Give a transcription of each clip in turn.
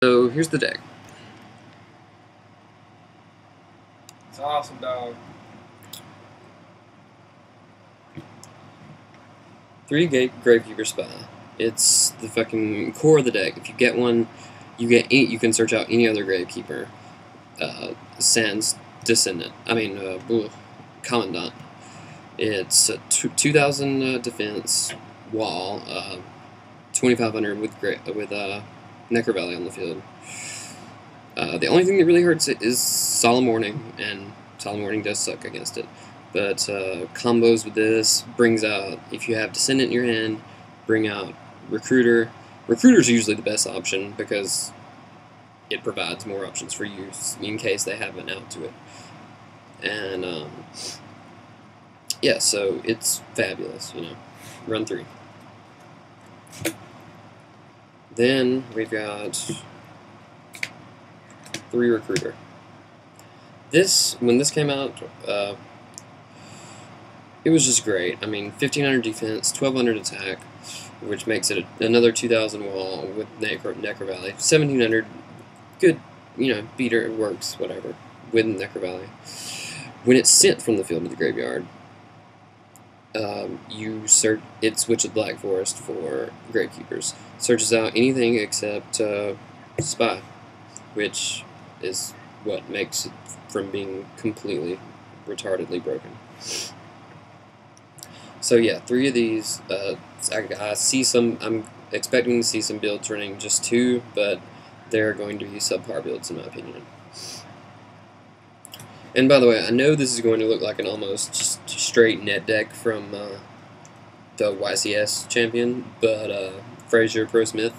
So here's the deck. It's awesome, dog. 3 Gravekeeper Spy. It's the fucking core of the deck. If you get one, you get 8. You can search out any other Gravekeeper. Sans Descendant. Commandant. It's a 2,000 defense wall. 2,500 with Necrovalley on the field. The only thing that really hurts it is Solemn Warning, and Solemn Warning does suck against it. But combos with this brings out, if you have Descendant in your hand, bring out Recruiter. Recruiter's usually the best option because it provides more options for use in case they have an out to it. And yeah, so it's fabulous, you know. Run 3. Then we've got 3 Recruiter. When this came out, it was just great. I mean, 1,500 defense, 1,200 attack, which makes it another 2,000 wall with Necrovalley. 1,700, good, you know, beater, it works, whatever, with Necrovalley. When it's sent from the field to the graveyard, it switches Black Forest for Gravekeepers. Searches out anything except Spy, which is what makes it from being completely retardedly broken. So yeah, 3 of these. I see some. I'm expecting to see some builds running just 2, but they're going to be subpar builds in my opinion. And by the way, I know this is going to look like an almost just straight net deck from the YCS champion, but Frazier Pro Smith.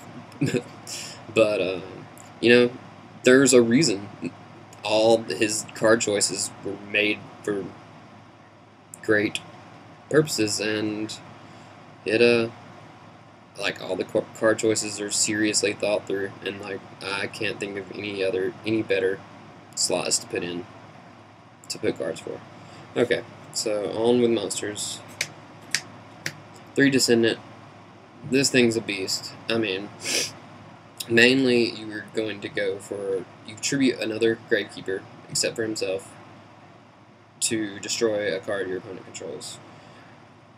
But you know, there's a reason all his card choices were made for great purposes, and it like all the card choices are seriously thought through, and like I can't think of any better slots to put in to put cards for. Okay, so on with monsters. 3 Descendant. This thing's a beast. I mean, mainly you're going to go for, you tribute another Gravekeeper except for himself to destroy a card your opponent controls.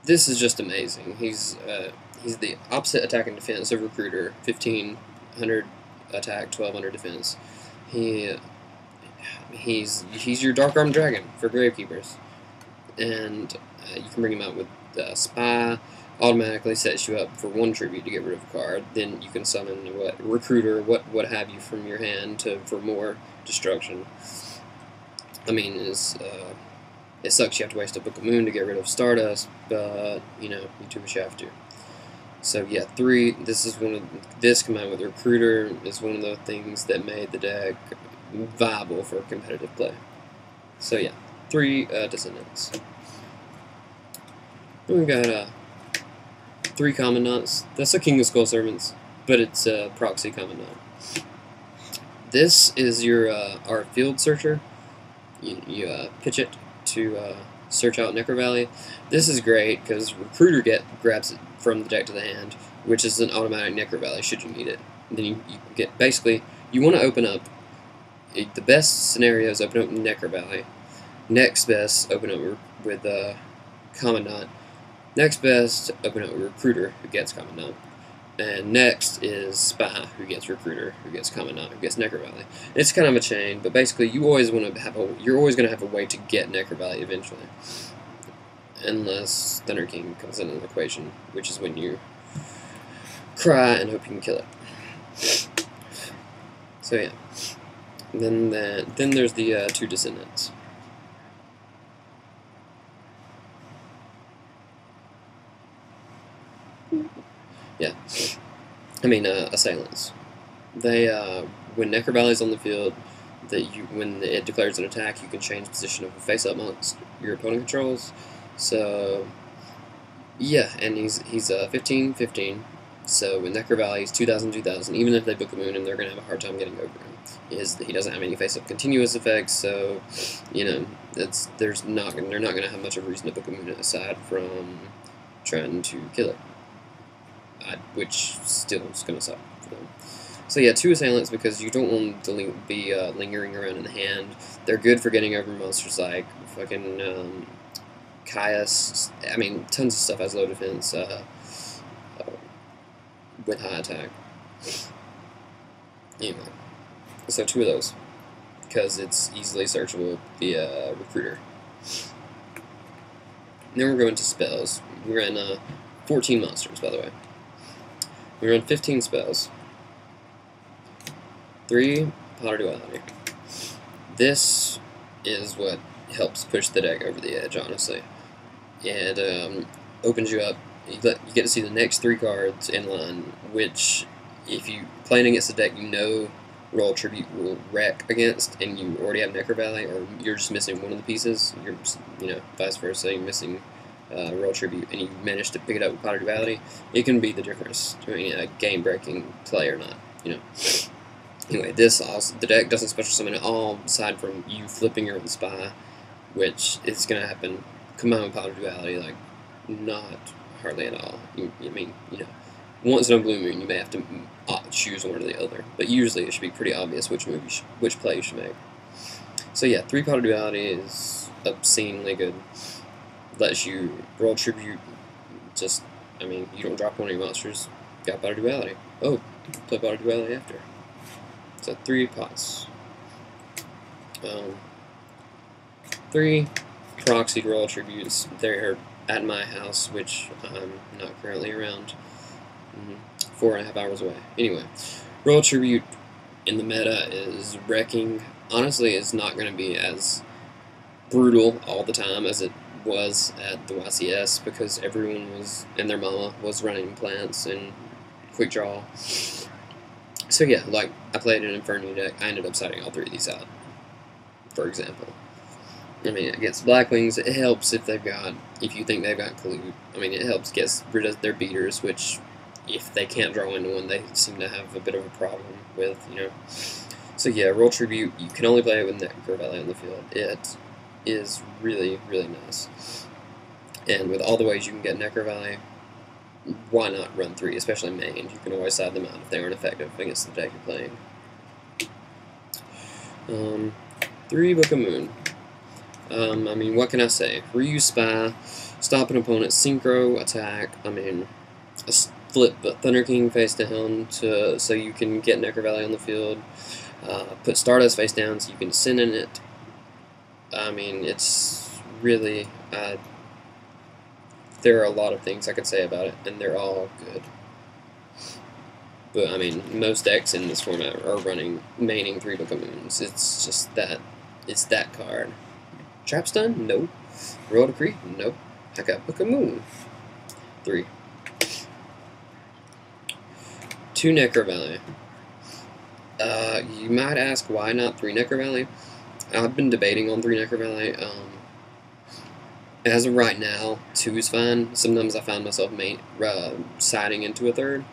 This is just amazing. He's the opposite attack and defense of Recruiter. 1,500 attack, 1,200 defense. He's your Dark Armed Dragon for Gravekeepers, and you can bring him out with Spy. Automatically sets you up for 1 tribute to get rid of a card. Then you can summon Recruiter, what have you from your hand for more destruction. I mean, it sucks you have to waste a Book of Moon to get rid of Stardust, but you know, you do what you have to. So yeah, 3. This combined with Recruiter is one of the things that made the deck viable for competitive play. So yeah, 3 Descendants. Then we got 3 Commandants. That's a King of Skull Servants, but it's a proxy Commandant. This is your our field searcher. You pitch it to search out Necrovalley. This is great because Recruiter grabs it from the deck to the hand, which is an automatic Necrovalley should you need it. And then you get, basically, you want to open up, the best scenario is open up Necrovalley. Next best, open up with Commandant. Next best, open up with Recruiter, who gets Commandant. And next is Spy, who gets Recruiter, who gets Commandant, who gets Necrovalley. It's kind of a chain, but basically you always want to have you're always going to have a way to get Necrovalley eventually, unless Thunder King comes into the equation, which is when you cry and hope you can kill it. So yeah, then there's the 2 Descendants. Yeah, I mean, Assailants. They, when Necrovalley's on the field, when it declares an attack, you can change position of a face-up monster your opponent controls. So, yeah, and he's 15/15. So with Necrovalley, he's 2,000, 2,000. Even if they Book a Moon him, they're gonna have a hard time getting over him. He doesn't have any face-up continuous effects, so you know they're not gonna have much of a reason to Book a Moon aside from trying to kill it. Which still is going to suck for them. So yeah, 2 Assailants because you don't want them to be lingering around in the hand. They're good for getting over monsters like fucking Caius. I mean, tons of stuff has low defense with high attack. Anyway, so 2 of those because it's easily searchable via Recruiter. Then we're going to spells. We ran 14 monsters, by the way. We run 15 spells. 3 Potter Duality. This is what helps push the deck over the edge, honestly. It opens you up. You get to see the next 3 cards in line, which, if you playing against a deck you know Royal Tribute will wreck against, and you already have Necrovalley, or you're just missing one of the pieces, you're vice versa, you're missing Royal Tribute, and you manage to pick it up with Potter Duality, it can be the difference between a game-breaking play or not, Anyway, the deck doesn't special summon at all, aside from you flipping your own spy, which is going to happen combined with Potter Duality, like, not hardly at all. Once in a blue moon, you may have to choose one or the other, but usually it should be pretty obvious which play you should make. So yeah, 3 Potter Duality is obscenely good. Lets you roll Tribute, you don't drop one of your monsters, got Potter Duality. Oh, play Potter Duality after. So 3 pots. 3 proxied Royal Tributes. They're at my house, which I'm not currently around. 4.5 hours away. Anyway, Royal Tribute in the meta is wrecking. Honestly, it's not going to be as brutal all the time as it was at the YCS, because everyone and their mama was running plants and quick draw. So yeah, like, I played an Inferno deck, I ended up siding all 3 of these out, for example. Against Blackwings, it helps if you think they've got Collude. It helps get rid of their beaters, which, if they can't draw into one, they seem to have a bit of a problem with, So yeah, Royal Tribute, you can only play it with Necrovalley on the field. It is really, really nice. And with all the ways you can get Necrovalley, why not run 3, especially main? You can always side them out if they aren't effective against the deck you're playing. 3 Book of Moon. What can I say? Reuse Spy, stop an opponent's synchro attack. Flip Thunder King face down so you can get Necrovalley on the field. Put Stardust face down so you can send in it. It's really... there are a lot of things I could say about it, and they're all good. But, most decks in this format are maining 3 Book of Moons. It's just that... It's that card. Trap Stun? Nope. Royal Decree? Nope. I got Book of Moon. 3. 2 Necrovalley. You might ask why not 3 Necrovalley. I've been debating on 3 Necrovalley. As of right now, 2 is fine. Sometimes I find myself siding into a 3rd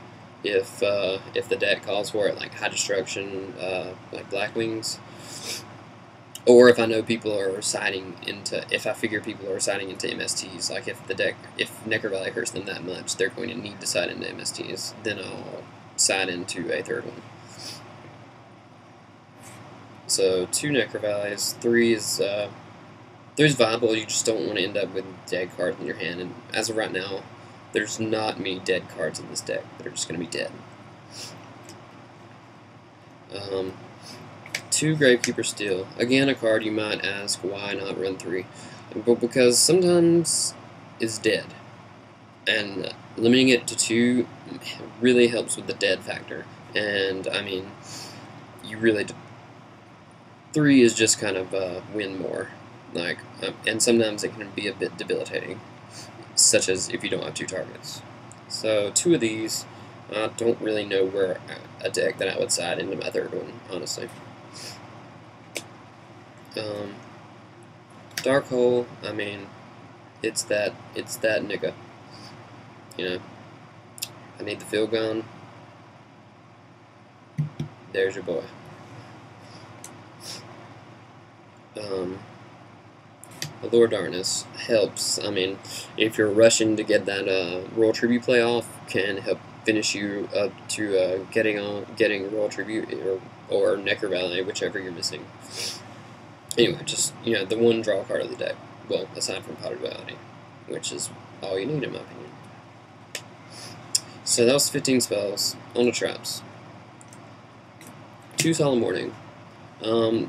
if the deck calls for it, like High Destruction, like Blackwings. Or if I know people are if I figure people are siding into MSTs, like if Necrovalley hurts them that much, they're going to need to side into MSTs, then I'll side into a 3rd one. So 2 Necrovalleys, 3 is 3 is viable. You just don't want to end up with dead cards in your hand, and as of right now, there's not many dead cards in this deck that are just going to be dead. 2 Gravekeeper Stele. Again, a card you might ask why not run 3. But because sometimes it's dead. And limiting it to 2 really helps with the dead factor. And, you really... 3 is just kind of win more. And sometimes it can be a bit debilitating. Such as if you don't have 2 targets. So, 2 of these, I don't really know where a deck that I would side into my 3rd one, honestly. Dark Hole, it's that nigga. I need the field gun. There's your boy. Allure of Darkness helps. If you're rushing to get that Royal Tribute play off, can help finish you up to getting Royal Tribute or Necrovalley, whichever you're missing. Anyway, just, the one draw card of the deck. Well, aside from Duality, which is all you need in my opinion. So that was 15 spells on the traps. 2 Solemn Warning.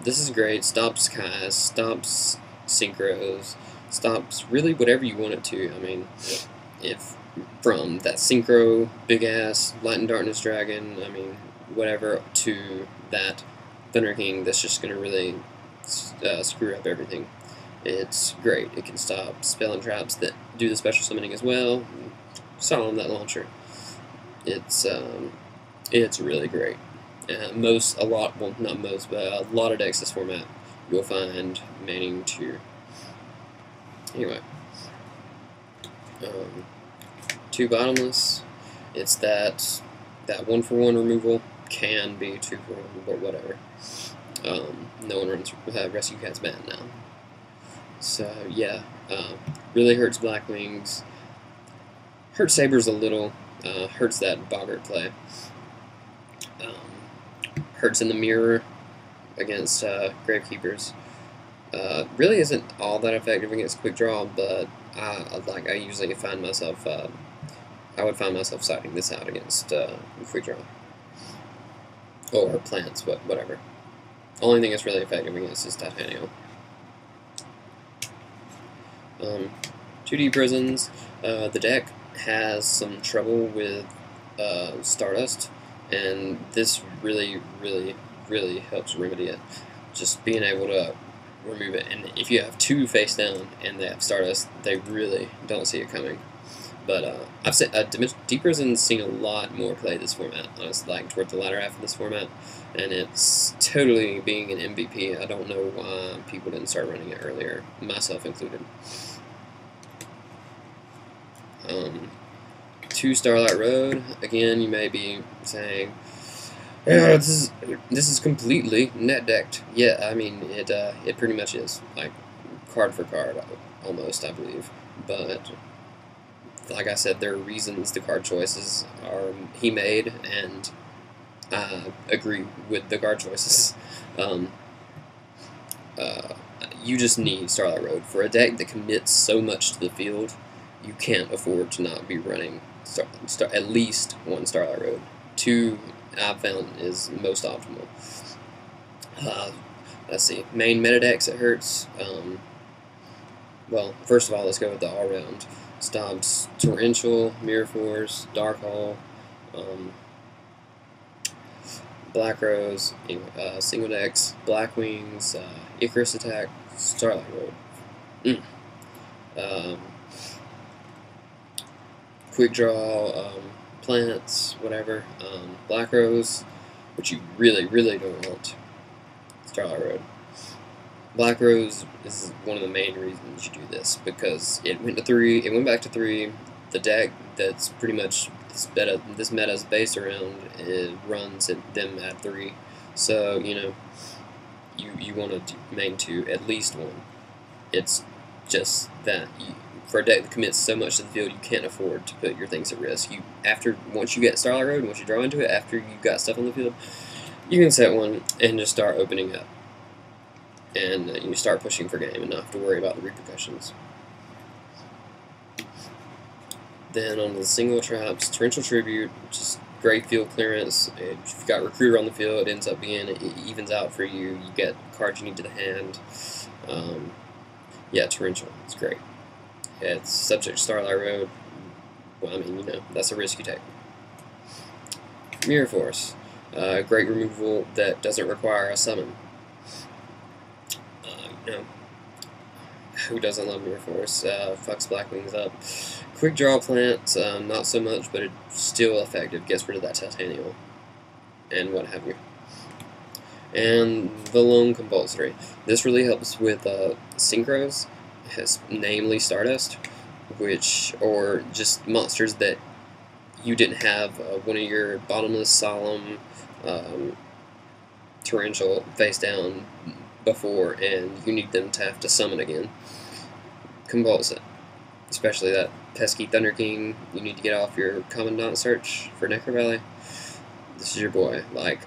This is great. Stops cast, stops synchros, stops really whatever you want it to. I mean, if from that synchro big ass Light and Darkness dragon, I mean, whatever, to that Thunder King that's just gonna really screw up everything. It's great. It can stop spell and traps that do the special summoning as well. Solemn that launcher. It's really great. A lot of decks this format you'll find manning to. Anyway, 2 Bottomless. It's that 1-for-1 removal can be 2-for-1, but whatever. No one runs Rescue Cat's banned now. So yeah, really hurts Blackwings. Hurts Sabers a little. Hurts that Boggart play. Hurts in the mirror against Gravekeepers. Really isn't all that effective against Quick Draw, but I usually find myself I would find myself siding this out against Quick Draw or Plants, whatever. Only thing it's really effective against is Titanium. 2D Prisons. The deck has some trouble with Stardust, and this really helps remedy it. Just being able to remove it, and if you have 2 face down and they have Stardust, they really don't see it coming. But I've seen Deep Prison's seen a lot more play this format, honestly, like toward the latter half of this format, and it's totally being an MVP. I don't know why people didn't start running it earlier, myself included. 2 Starlight Road. Again, you may be saying, "Yeah, this is completely net decked." Yeah, I mean it pretty much is, like card for card, almost, I believe. But like I said, there are reasons the card choices he made, and I agree with the card choices. You just need Starlight Road for a deck that commits so much to the field. You can't afford to not be running at least 1 Starlight Road. 2, I've found, is most optimal. Let's see. Main meta decks it hurts. Well, first of all, let's go with the all-round. Stops Torrential, Mirror Force, Dark Hole, Black Rose, single decks, Blackwings, Icarus Attack, Starlight Road. Quick Draw, Plants, whatever. Black Rose, which you really don't want. Starlight Road. Black Rose is one of the main reasons you do this, because it went back to 3. The deck that's pretty much this meta's based around, it runs them at 3. So, you want to main 2, at least 1. It's just that for a deck that commits so much to the field, you can't afford to put your things at risk. Once you get Starlight Road, once you draw into it, after you've got stuff on the field, you can set 1 and just start opening up. And you start pushing for game and not have to worry about the repercussions. Then on the single traps, Torrential Tribute, just great field clearance. If you've got Recruiter on the field, it ends up being, it evens out for you. You get cards you need to the hand. Yeah, Torrential, it's great. It's subject to Starlight Road. Well, I mean, that's a risk you take. Mirror Force, great removal that doesn't require a summon. Who doesn't love Mirror Force? Fucks Blackwings up. Quick Draw Plants, not so much, but it's still effective. Gets rid of that Titanium and what have you. And the Lone Compulsory. This really helps with synchros, namely Stardust, or just monsters that you didn't have one of your Bottomless, Solemn, Torrential face down before, and you need them to have to summon again. Compulsory. especially that pesky Thunder King, you need to get off your Commandant search for Necrovalley. This is your boy, like.